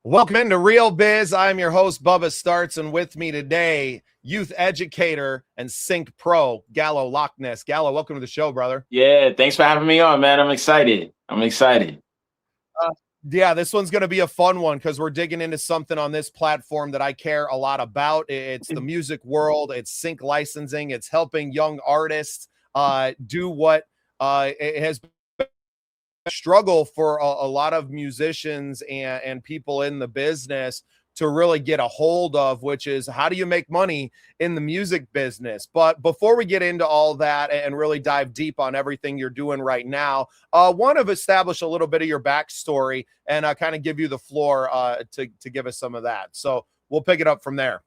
Welcome into Real Biz. I'm your host, Bubba Startz, and with me today, youth educator and sync pro, Gallo Locknez. Gallo, welcome to the show, brother. Yeah, thanks for having me on, man. I'm excited. Yeah, this one's going to be a fun one because we're digging into something on this platform that I care a lot about. It's the music world. It's sync licensing. It's helping young artists do what it has struggle for a lot of musicians and people in the business to really get a hold of, which is how do you make money in the music business? But before we get into all that and really dive deep on everything you're doing right now, want to establish a little bit of your backstory and kind of give you the floor to give us some of that. So we'll pick it up from there.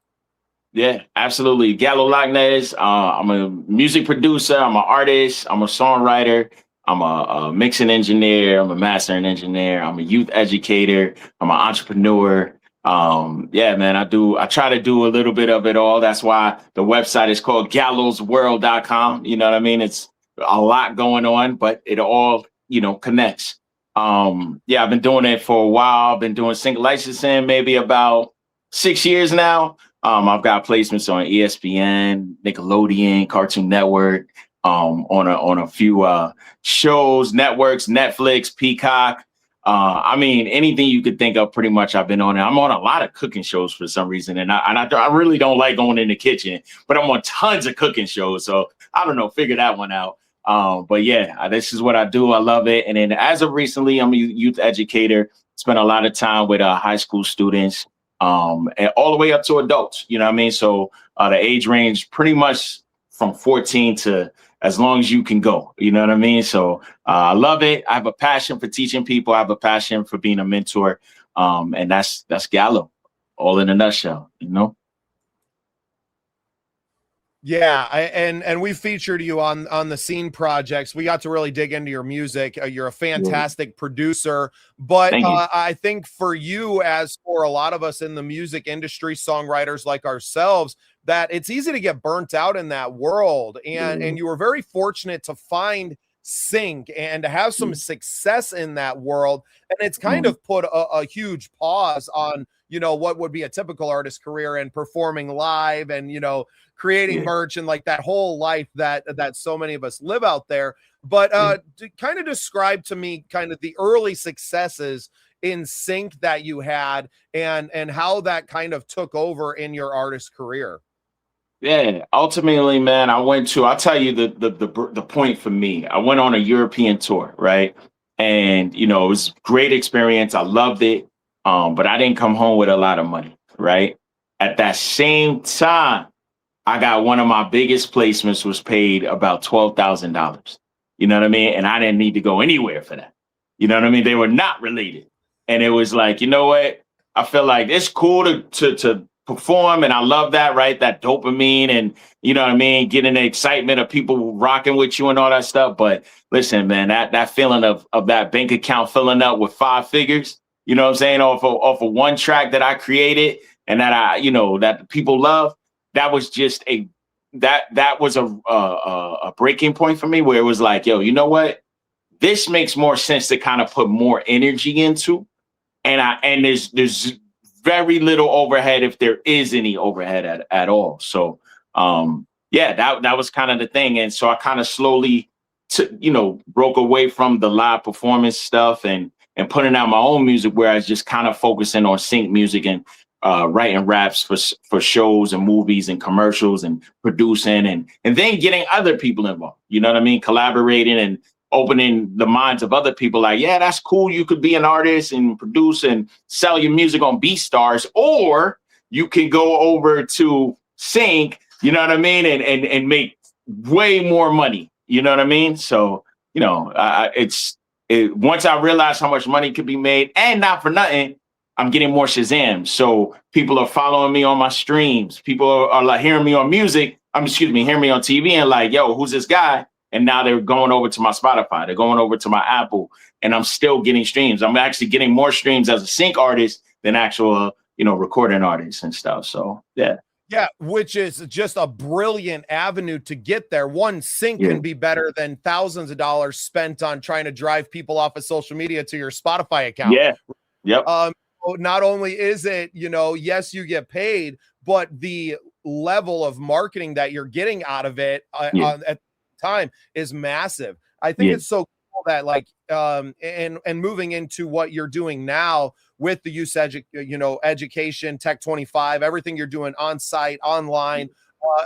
Yeah, absolutely. Gallo Locknez. I'm a music producer. I'm an artist. I'm a songwriter. I'm a mixing engineer. I'm a mastering engineer. I'm a youth educator. I'm an entrepreneur. Yeah, man, I try to do a little bit of it all. That's why the website is called gallosworld.com. You know what I mean? It's a lot going on, but it all, connects. Yeah, I've been doing it for a while. I've been doing sync licensing maybe about 6 years now. I've got placements on ESPN, Nickelodeon, Cartoon Network, on a few shows, networks, Netflix, Peacock. I mean, anything you could think of, pretty much I've been on it. I'm on a lot of cooking shows for some reason, and I really don't like going in the kitchen, but I'm on tons of cooking shows. So I don't know, figure that one out. But yeah, this is what I do. I love it. And then as of recently, I'm a youth educator. Spent a lot of time with high school students, and all the way up to adults. You know what I mean? So the age range pretty much from 14 to as long as you can go. You know what I mean? So I love it. I have a passion for teaching people. I have a passion for being a mentor. And that's Gallo, all in a nutshell, Yeah, and we featured you on the Scene projects. We got to really dig into your music. You're a fantastic producer, but I think for you, as for a lot of us in the music industry, songwriters like ourselves, that it's easy to get burnt out in that world. And you were very fortunate to find sync and to have some success in that world. And it's kind of put a huge pause on, what would be a typical artist career and performing live and, creating merch and like that whole life that so many of us live out there. But to kind of describe to me kind of the early successes in sync that you had and how that kind of took over in your artist career. Yeah, ultimately, man, I'll tell you the point for me. I went on a European tour, right? And, it was a great experience. I loved it. But I didn't come home with a lot of money, right? At that same time, I got one of my biggest placements was paid about $12,000. You know what I mean? And I didn't need to go anywhere for that. You know what I mean? They were not related. And it was like, you know what? I feel like it's cool to perform, and I love that, right? That dopamine and, you know what I mean, getting the excitement of people rocking with you and all that stuff. But listen, man, that feeling of that bank account filling up with 5 figures, you know what I'm saying, off of one track that I created and that that people love, that was just a breaking point for me, where it was like, yo, you know what? This makes more sense to kind of put more energy into, and there's very little overhead, if there is any overhead at all. So yeah, that was kind of the thing. And so I kind of slowly broke away from the live performance stuff and putting out my own music, where I was just kind of focusing on sync music and writing raps for shows and movies and commercials and producing and then getting other people involved. You know what I mean? Collaborating and opening the minds of other people. Like, yeah, that's cool. You could be an artist and produce and sell your music on BeatStars, or you can go over to sync, you know what I mean? And make way more money. You know what I mean? So, once I realized how much money could be made, and not for nothing, I'm getting more Shazam. So people are following me on my streams. People are like hearing me on music. Hearing me on TV and like, yo, who's this guy? And now they're going over to my Spotify. They're going over to my Apple, and I'm still getting streams. I'm actually getting more streams as a sync artist than actual, recording artists and stuff. So, yeah. Yeah, which is just a brilliant avenue to get there. One sync can be better than thousands of dollars spent on trying to drive people off of social media to your Spotify account. Yeah. Yep. not only is it, yes, you get paid, but the level of marketing that you're getting out of it at the time is massive. I think it's so cool that and moving into what you're doing now with the youth education, Tech 25, everything you're doing on site, online,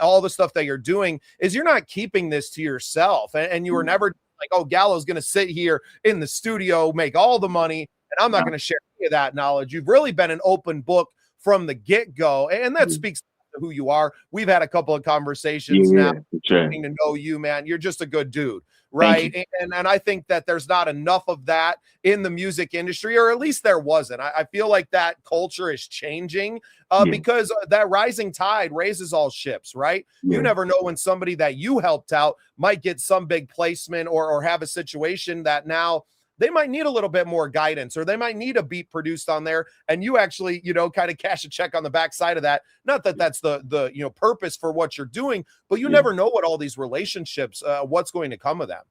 all the stuff that you're doing is you're not keeping this to yourself. And you were never like, oh, Gallo's going to sit here in the studio, make all the money, and I'm not going to share any of that knowledge. You've really been an open book from the get-go, and that speaks to who you are. We've had a couple of conversations now, getting to know you, man. You're just a good dude, right? And I think that there's not enough of that in the music industry, or at least there wasn't. I feel like that culture is changing because that rising tide raises all ships, right? You never know when somebody that you helped out might get some big placement or have a situation that now they might need a little bit more guidance, or they might need a beat produced on there, and you actually, kind of cash a check on the backside of that. Not that that's the purpose for what you're doing, but you never know what all these relationships, what's going to come of them.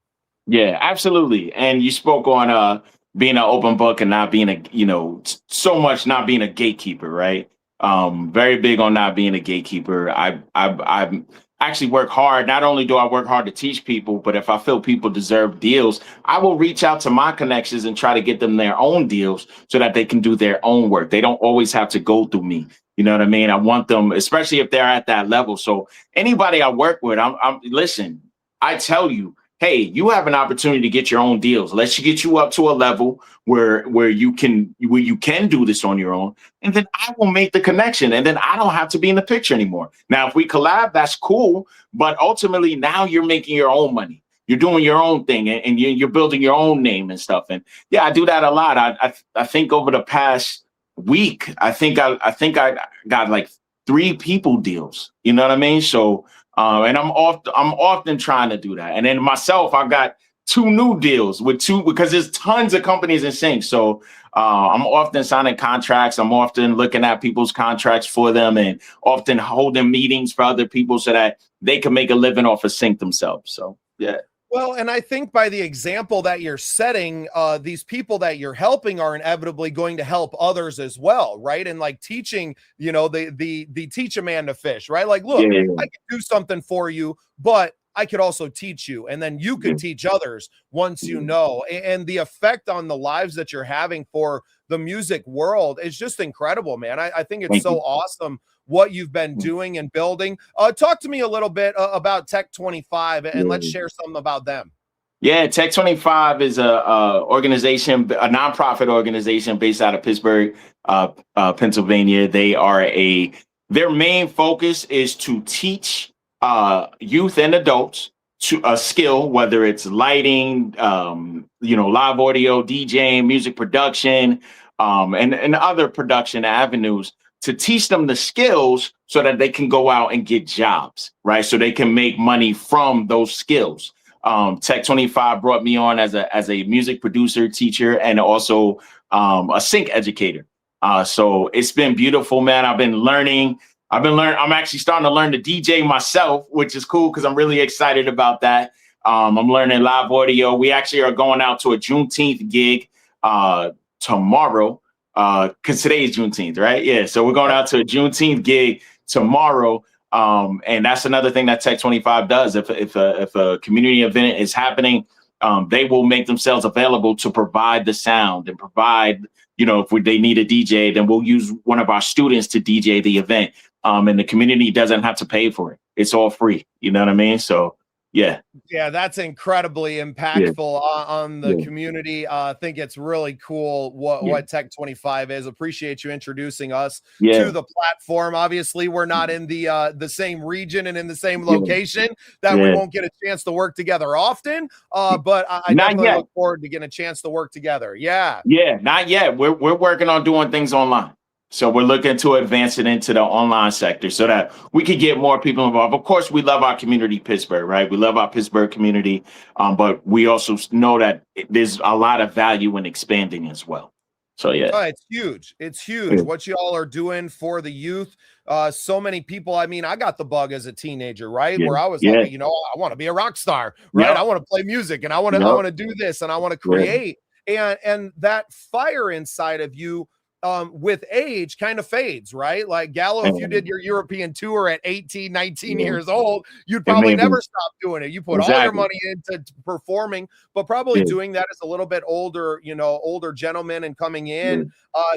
Yeah, absolutely. And you spoke on being an open book and not being so much not being a gatekeeper, right? Very big on not being a gatekeeper. I actually work hard. Not only do I work hard to teach people, but if I feel people deserve deals, I will reach out to my connections and try to get them their own deals so that they can do their own work. They don't always have to go through me. You know what I mean? I want them, especially if they're at that level. So anybody I work with, listen, I tell you, hey, you have an opportunity to get your own deals. Let's get you up to a level where you can do this on your own, and then I will make the connection, and then I don't have to be in the picture anymore. Now, if we collab, that's cool, but ultimately now you're making your own money. You're doing your own thing, and you're building your own name and stuff. And yeah, I do that a lot. I think over the past week, I think I got like 3 people deals. You know what I mean? So. And I'm often trying to do that. And then myself, I got 2 new deals because there's tons of companies in sync. So I'm often signing contracts. I'm often looking at people's contracts for them, and often holding meetings for other people so that they can make a living off of sync themselves. So, yeah. Well, and I think by the example that you're setting, these people that you're helping are inevitably going to help others as well, right? And like teaching, the teach a man to fish, right? Like, look, I can do something for you, but I could also teach you, and then you could teach others once you know. And the effect on the lives that you're having for the music world is just incredible, man. I think it's so awesome what you've been doing and building. Talk to me a little bit about Tech 25, and let's share something about them. Yeah, Tech 25 is a organization, a nonprofit organization based out of Pittsburgh, Pennsylvania. Their main focus is to teach youth and adults to a skill, whether it's lighting, live audio, DJing, music production, and other production avenues, to teach them the skills so that they can go out and get jobs, right? So they can make money from those skills. Tech 25 brought me on as a music producer, teacher, and also a sync educator. So it's been beautiful, man. I'm actually starting to learn to DJ myself, which is cool because I'm really excited about that. I'm learning live audio. We actually are going out to a Juneteenth gig tomorrow. Because today is Juneteenth, right? Yeah. So we're going out to a Juneteenth gig tomorrow. And that's another thing that Tech 25 does. If a community event is happening, they will make themselves available to provide the sound and provide, if they need a DJ, then we'll use one of our students to DJ the event. And the community doesn't have to pay for it. It's all free. You know what I mean? So, yeah. Yeah, that's incredibly impactful on the community. I think it's really cool what Tech 25 is. Appreciate you introducing us to the platform. Obviously, we're not in the same region and in the same location that we won't get a chance to work together often. But I definitely look forward to getting a chance to work together. Yeah. Yeah, not yet. We're working on doing things online. So we're looking to advance it into the online sector so that we could get more people involved. Of course, we love our community, Pittsburgh, right? We love our Pittsburgh community, but we also know that there's a lot of value in expanding as well. So, yeah. It's huge. It's huge what you all are doing for the youth. So many people. I mean, I got the bug as a teenager, right? Where I was like, I want to be a rock star, right? I want to play music, and I want to do this, and I want to create. And that fire inside of you with age kind of fades, right? Like Gallo, if you did your European tour at 18, 19 years old, you'd probably never stop doing it. You put all your money into performing, but probably doing that as a little bit older, older gentleman, and coming in,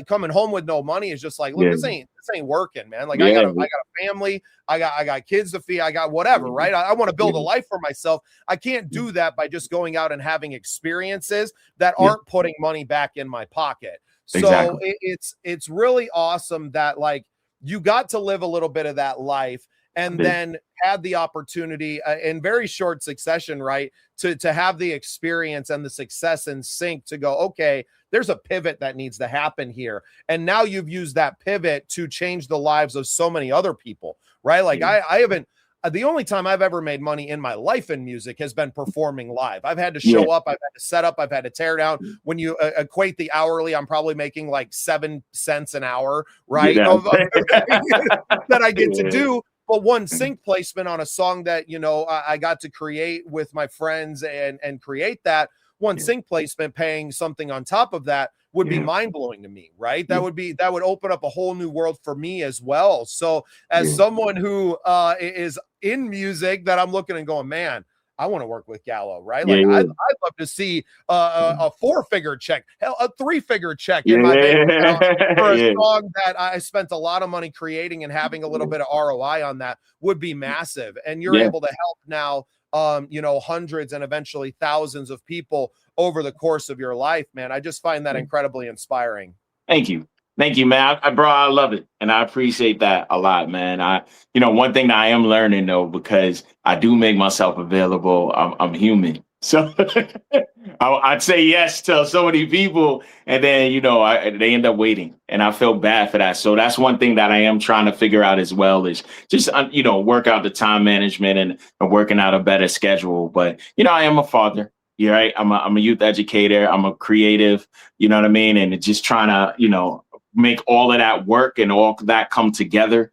coming home with no money is just like, look, this ain't working, man. Like I got a family, I got kids to feed, I got whatever, right? I want to build a life for myself. I can't do that by just going out and having experiences that aren't putting money back in my pocket. So it's really awesome that like you got to live a little bit of that life, and then had the opportunity in very short succession, right, to have the experience and the success in sync to go, okay, there's a pivot that needs to happen here. And now you've used that pivot to change the lives of so many other people, right? Like I haven't, the only time I've ever made money in my life in music has been performing live. I've had to show up, I've had to set up, I've had to tear down. When you equate the hourly, I'm probably making like 7 cents an hour, right? That I get to do. But one sync placement on a song that, I got to create with my friends and create that one sync placement, paying something on top of that would be mind-blowing to me, right? That would open up a whole new world for me as well. So as someone who is in music, that I'm looking and going, man, I want to work with Gallo, right? Like I'd love to see a 4-figure check, hell, a 3-figure check in my bank account for a song that I spent a lot of money creating, and having a little bit of ROI on that would be massive. And you're able to help now, hundreds and eventually thousands of people over the course of your life, man. I just find that incredibly inspiring. Thank you, man. Bro, I love it, and I appreciate that a lot, man. One thing that I am learning though, because I do make myself available. I'm human, so I'd say yes to so many people, and then they end up waiting, and I feel bad for that. So that's one thing that I am trying to figure out as well, is just work out the time management and working out a better schedule. But I am a father. You're right. I'm a youth educator. I'm a creative. You know what I mean? And just trying to make all of that work and all that come together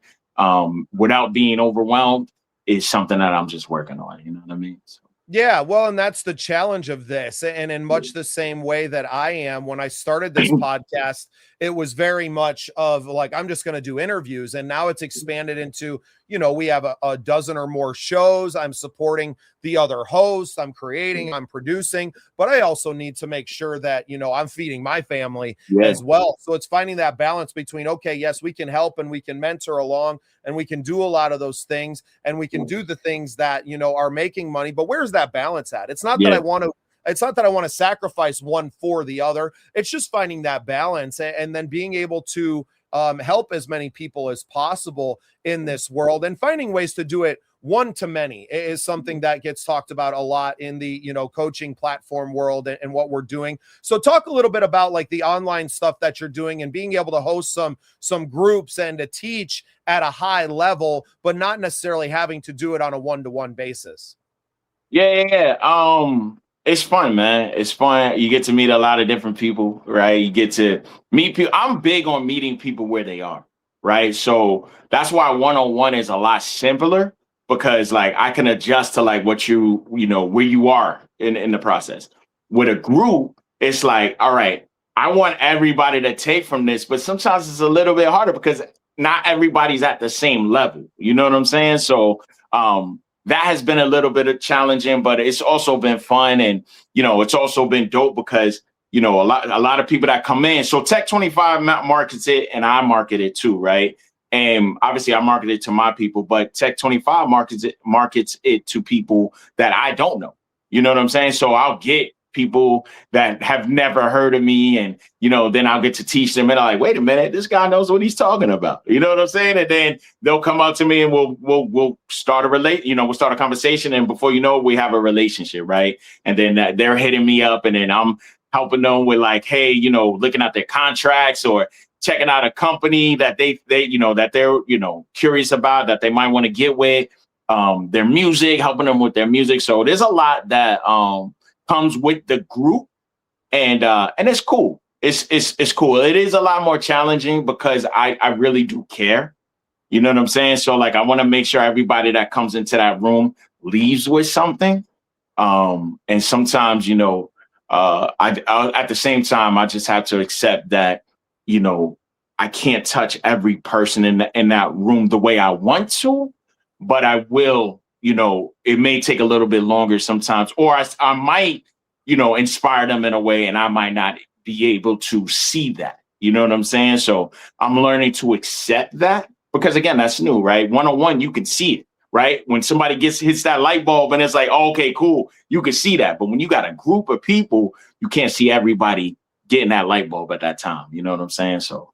without being overwhelmed is something that I'm just working on. You know what I mean? So. Yeah, well, and that's the challenge of this. And in much the same way that I am, when I started this podcast, it was very much of like, I'm just going to do interviews. And now it's expanded into, we have a dozen or more shows. I'm supporting the other hosts. I'm creating, I'm producing, but I also need to make sure that, I'm feeding my family as well. So it's finding that balance between, okay, yes, we can help and we can mentor along and we can do a lot of those things and we can do the things that, are making money, but where's that balance at? It's not that I want to sacrifice one for the other. It's just finding that balance and then being able to help as many people as possible in this world, and finding ways to do it one to many is something that gets talked about a lot in the, coaching platform world and what we're doing. So talk a little bit about like the online stuff that you're doing and being able to host some groups and to teach at a high level, but not necessarily having to do it on a one-to-one basis. It's fun, man. It's fun. You get to meet a lot of different people, right? You get to meet people. I'm big on meeting people where they are, right? So that's why one-on-one is a lot simpler, because like I can adjust to like what where you are in the process. With a group, it's like, all right, I want everybody to take from this, but sometimes it's a little bit harder because not everybody's at the same level. You know what I'm saying? So that has been a little bit of challenging, but it's also been fun. And, it's also been dope because, a lot of people that come in. So Tech 25 markets it and I market it too, right? And obviously I market it to my people, but Tech 25 markets it to people that I don't know. You know what I'm saying? So I'll get people that have never heard of me, and then I'll get to teach them, and I'm like, wait a minute, this guy knows what he's talking about. You know what I'm saying? And then they'll come up to me and we'll start we'll start a conversation, and before you know it, we have a relationship, right? And then they're hitting me up, and then I'm helping them with like, hey, looking at their contracts or checking out a company that they that they're curious about, that they might want to get with, their music, helping them with their music. So there's a lot that comes with the group, and it's cool. It's cool. It is a lot more challenging because I really do care. You know what I'm saying? So like, I want to make sure everybody that comes into that room leaves with something. And sometimes, I at the same time, I just have to accept that, I can't touch every person in that room the way I want to, but I will, it may take a little bit longer sometimes, or I might, inspire them in a way, and I might not be able to see that. You know what I'm saying? So I'm learning to accept that, because again, that's new, right? One-on-one, you can see it, right? When somebody hits that light bulb and it's like, oh, okay, cool, you can see that. But when you got a group of people, you can't see everybody getting that light bulb at that time. You know what I'm saying? So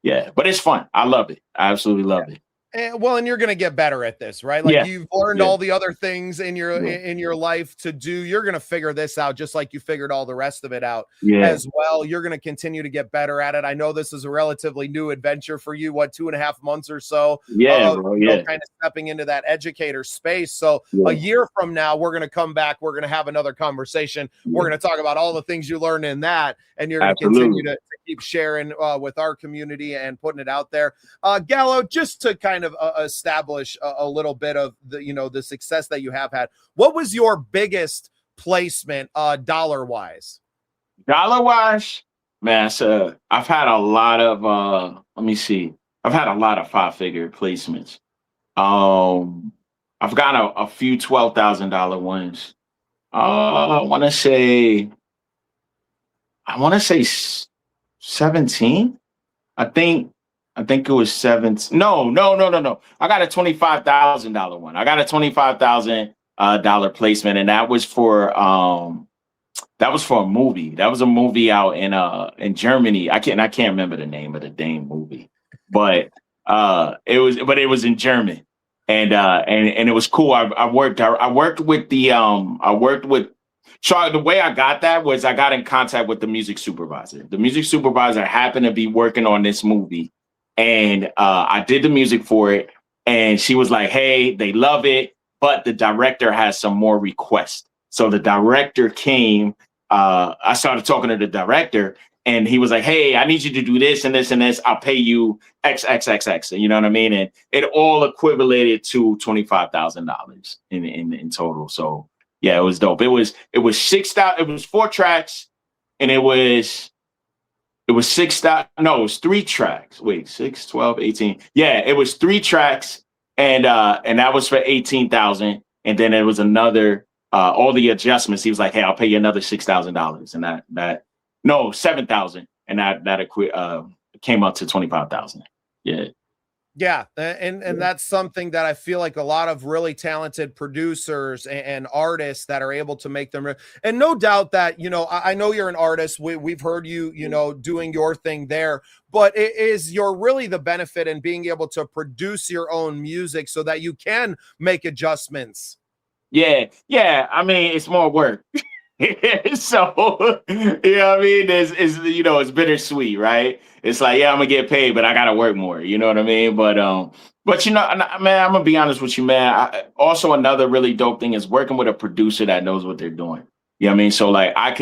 yeah, but it's fun. I love it. I absolutely love it. And you're going to get better at this, right? Like you've learned all the other things in your life to do. You're going to figure this out just like you figured all the rest of it out as well. You're going to continue to get better at it. I know this is a relatively new adventure for you. What, 2.5 months or so? Kind of stepping into that educator space. So a year from now, we're going to come back. We're going to have another conversation. We're going to talk about all the things you learned in that, and you're going to continue to keep sharing with our community and putting it out there. Gallo, just to kind of establish a little bit of the success that you have had, what was your biggest placement dollar-wise? Dollar-wise, man, so I've had a lot of I've had a lot of 5-figure placements. I've got a few $12,000 ones. I want to say 17. I think it was 17. No. I got a $25,000 one. I got a $25,000 placement, and that was for a movie. That was a movie out in Germany. I can't remember the name of the dang movie, but it was in German, and it was cool. I worked with so the way I got that was I got in contact with the music supervisor. The music supervisor happened to be working on this movie, and I did the music for it. And she was like, hey, they love it, but the director has some more requests. So the director came. I started talking to the director, and he was like, hey, I need you to do this and this and this. I'll pay you X, X, X, X. You know what I mean? And it all equivalated to $25,000 in total. So yeah, it was dope. It was 6,000. It was 4 tracks, and it was 6,000. No, it was 3 tracks. Wait, 6, 12, 18. Yeah, it was 3 tracks, and that was for 18,000. And then it was another all the adjustments. He was like, hey, I'll pay you another $6,000, and that 7,000, and that came up to 25,000. Yeah. Yeah, and that's something that I feel like a lot of really talented producers and artists that are able to make them. And no doubt that, I know you're an artist. We've heard you, doing your thing there, but it is really the benefit in being able to produce your own music so that you can make adjustments. Yeah. I mean, it's more work. So, I mean? It's bittersweet, right? It's like, yeah, I'm gonna get paid, but I gotta work more. You know what I mean? But man, I'm gonna be honest with you, man. Also, another really dope thing is working with a producer that knows what they're doing. You know what I mean? So like, I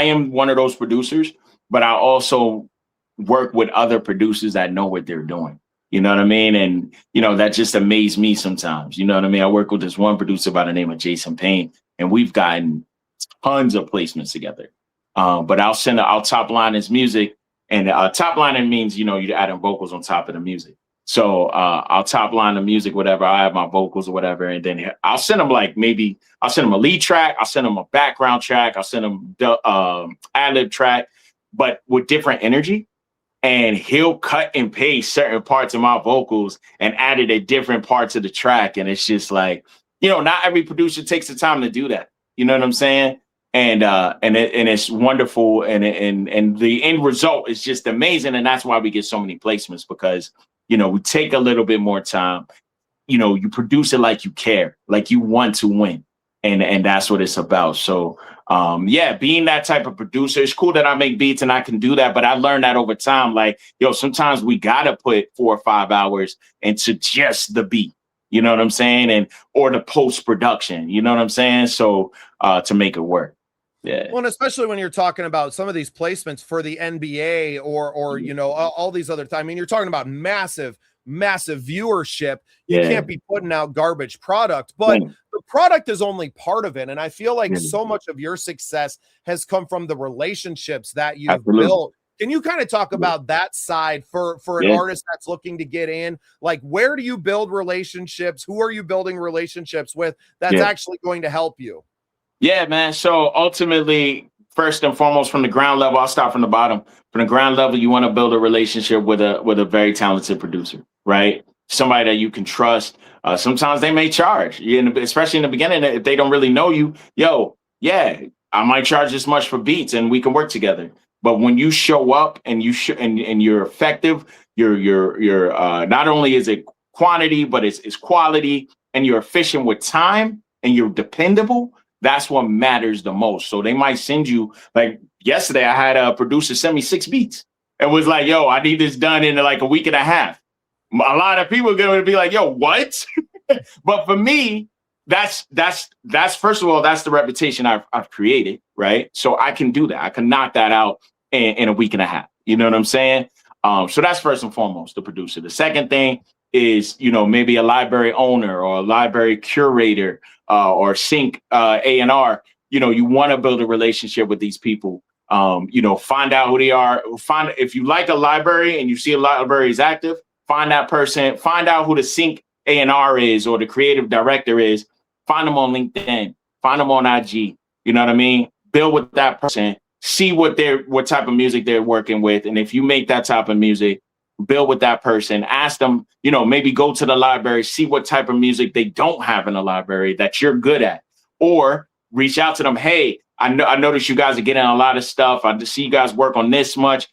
am one of those producers, but I also work with other producers that know what they're doing. You know what I mean? And, that just amazed me sometimes. You know what I mean? I work with this one producer by the name of Jason Payne, and we've gotten tons of placements together. But I'll top line his music, and top lining means, you're adding vocals on top of the music. So I'll top line the music, whatever. I have my vocals or whatever. And then I'll send him I'll send him a lead track. I'll send him a background track. I'll send him the ad-lib track, but with different energy. And he'll cut and paste certain parts of my vocals and add it at different parts of the track. And it's just like, not every producer takes the time to do that. You know what I'm saying? And it's wonderful. And the end result is just amazing. And that's why we get so many placements, because, we take a little bit more time. You produce it like you care, like you want to win. And that's what it's about. So, being that type of producer, it's cool that I make beats and I can do that. But I learned that over time. Like, sometimes we got to put 4 or 5 hours into just the beat. You know what I'm saying? Or the post-production, you know what I'm saying? So to make it work. Yeah. Well, and especially when you're talking about some of these placements for the NBA or all these other times. I mean, you're talking about massive viewership. You can't be putting out garbage product, but the product is only part of it. And I feel like so much of your success has come from the relationships that you've built Can you kind of talk about that side for an artist that's looking to get in? Like, where do you build relationships? Who are you building relationships with that's actually going to help you? Yeah, man. So ultimately, first and foremost, from the ground level, I'll start from the bottom. From the ground level, you want to build a relationship with a very talented producer, right? Somebody that you can trust. Sometimes they may charge, especially in the beginning, if they don't really know you. Yo, yeah, I might charge this much for beats, and we can work together. But when you show up and and you're effective, you're not only is it quantity, but it's quality, and you're efficient with time, and you're dependable. That's what matters the most. So they might send you, like yesterday, I had a producer send me 6 beats and was like, yo, I need this done in like a week and a half. A lot of people are going to be like, yo, what? But for me, that's first of all, that's the reputation I've created, right? So I can do that. I can knock that out in a week and a half. You know what I'm saying? So that's first and foremost, the producer. The second thing is, maybe a library owner or a library curator or sync A&R. You want to build a relationship with these people. Find out who they are. If you like a library and you see a library is active, find that person. Find out who the sync A&R is or the creative director is. Find them on LinkedIn. Find them on IG. You know what I mean? Build with that person. See what type of music they're working with, and if you make that type of music, build with that person. Ask them, maybe go to the library, see what type of music they don't have in the library that you're good at, or reach out to them. Hey, I noticed you guys are getting a lot of stuff. I see you guys work on this much.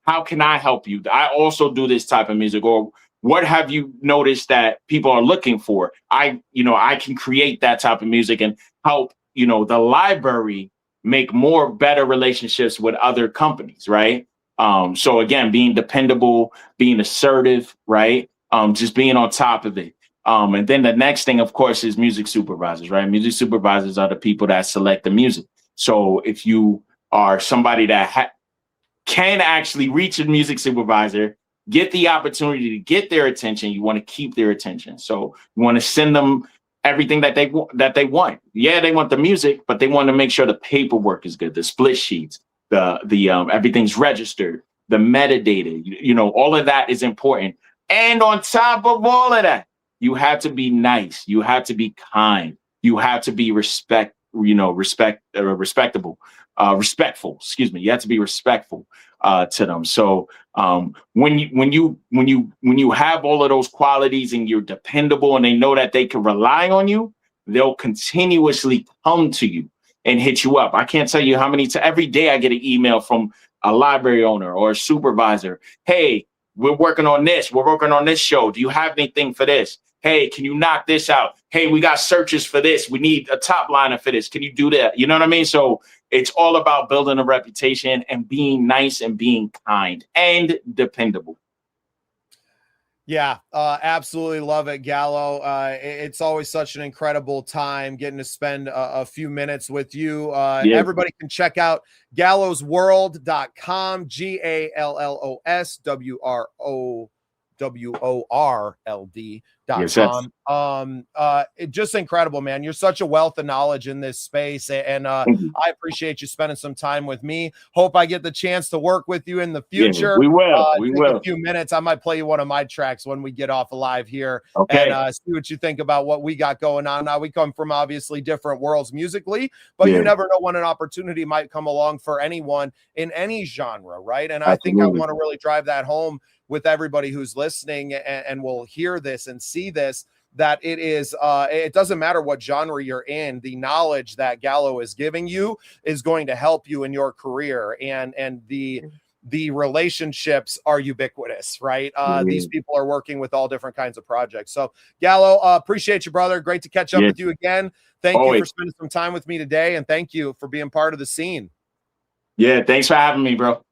How can I help you? I also do this type of music. Or what have you noticed that people are looking for? I can create that type of music and help, the library make better relationships with other companies, right? So again, being dependable, being assertive, right? Just being on top of it. And then the next thing, of course, is music supervisors, right? Music supervisors are the people that select the music. So if you are somebody that can actually reach a music supervisor, get the opportunity to get their attention, you want to keep their attention. So you want to send them everything that they want. Yeah, they want the music, but they want to make sure the paperwork is good, the split sheets, the everything's registered, the metadata, all of that is important. And on top of all of that, you have to be nice. You have to be kind. You have to be respectful. Excuse me. You have to be respectful to them. So when you have all of those qualities and you're dependable and they know that they can rely on you, they'll continuously come to you and hit you up. I can't tell you how many every day I get an email from a library owner or a supervisor. Hey, we're working on this. We're working on this show. Do you have anything for this? Hey, can you knock this out? Hey, we got searches for this. We need a top liner for this. Can you do that? You know what I mean? So it's all about building a reputation and being nice and being kind and dependable. Yeah, absolutely love it, Gallo. It's always such an incredible time getting to spend a few minutes with you. Everybody can check out gallosworld.com, GALLOWORLD.com. Just incredible, man. You're such a wealth of knowledge in this space, and I appreciate you spending some time with me. Hope I get the chance to work with you in the future. Yeah, we will. We will. A few minutes. I might play you one of my tracks when we get off live here, and see what you think about what we got going on. Now, we come from obviously different worlds musically, but you never know when an opportunity might come along for anyone in any genre, right? And I think I want to really drive that home with everybody who's listening and will hear this and see this, that it is it doesn't matter what genre you're in, the knowledge that Gallo is giving you is going to help you in your career, and the relationships are ubiquitous, right? These people are working with all different kinds of projects. So Gallo, appreciate you, brother. Great to catch up with you again. Thank you for spending some time with me today, and thank you for being part of the scene. Yeah, thanks for having me, bro.